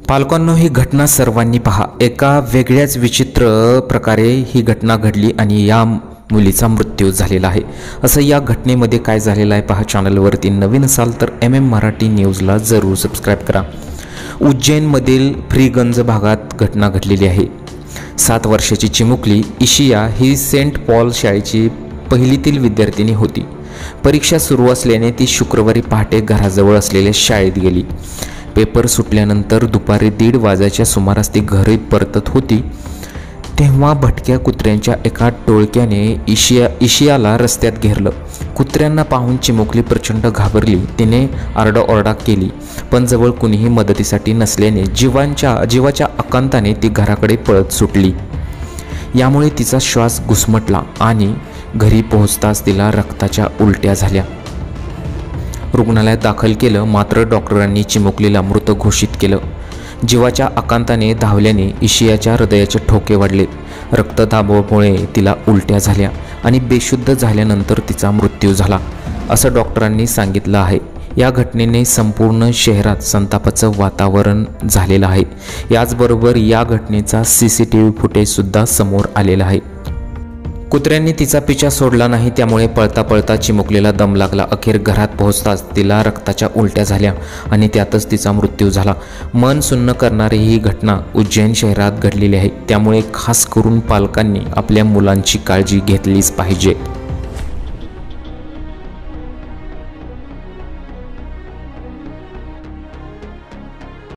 पालकांनो, ही घटना सर्वांनी पहा। एका वेगळ्याच विचित्र प्रकारे ही घटना घडली आणि या मुलीचा मृत्यू झालेला आहे। असं या घटनेमध्ये काय झालेलं आहे पहा। चॅनलवरती नवीन असाल तर मराठी न्यूजला जरूर सबस्क्राईब करा। उज्जैनमधील फ्रीगंज भागात घटना घडलेली आहे। 7 वर्षाची चिमुकली इशिया ही सेंट पॉल शाळेची पहिलीतील विद्यार्थिनी होती। परीक्षा सुरू असल्याने ती शुक्रवारी पहाटे घराजवळ असलेल्या शाळेत गेली। पेपर सुटल्यानंतर दुपारी 1:30 वाजेच्या सुमारास ती घरी परतत होती, तेव्हा भटक्या कुत्र्यांच्या एका टोळक्याने इशियाला रस्त्यात घेरलं। कुत्र्यांना पाहून चिमुकली प्रचंड घाबरली। तिने आरडाओरडा केली, पण जवळ कुणीही मदतीसाठी नसल्याने जीवाच्या आकांताने ती घराकडे पळत सुटली। यामुळे तिचा श्वास घुसमटला आणि घरी पोहोचताच तिला रक्ताच्या उलट्या झाल्या। रुग्णालयात दाखल केलं, मात्र डॉक्टरांनी चिमुकलीला मृत घोषित केलं। जीवाच्या आकांताने धावल्याने इशियाच्या हृदयाचे ठोके वाढले। रक्तदाबामुळे तिला उलट्या झाल्या आणि बेशुद्ध झाल्यानंतर तिचा मृत्यू झाला, असं डॉक्टरांनी सांगितलं आहे। या घटनेने संपूर्ण शहरात संतापाचं वातावरण झालेलं आहे। याचबरोबर या घटनेचा CCTV फुटेजसुद्धा समोर आलेला आहे। कुत्र्यांनी तिचा पिछा सोडला नाही, त्यामुळे पळता पळता चिमुकलीला दम लागला। अखेर घरात पोहोचताच तिला रक्ताच्या उलट्या झाल्या आणि त्यातच तिचा मृत्यू झाला। मन सुन्न करणारी ही घटना उज्जैन शहरात घडलेली आहे, त्यामुळे खास करून पालकांनी आपल्या मुलांची काळजी घेतलीच पाहिजे।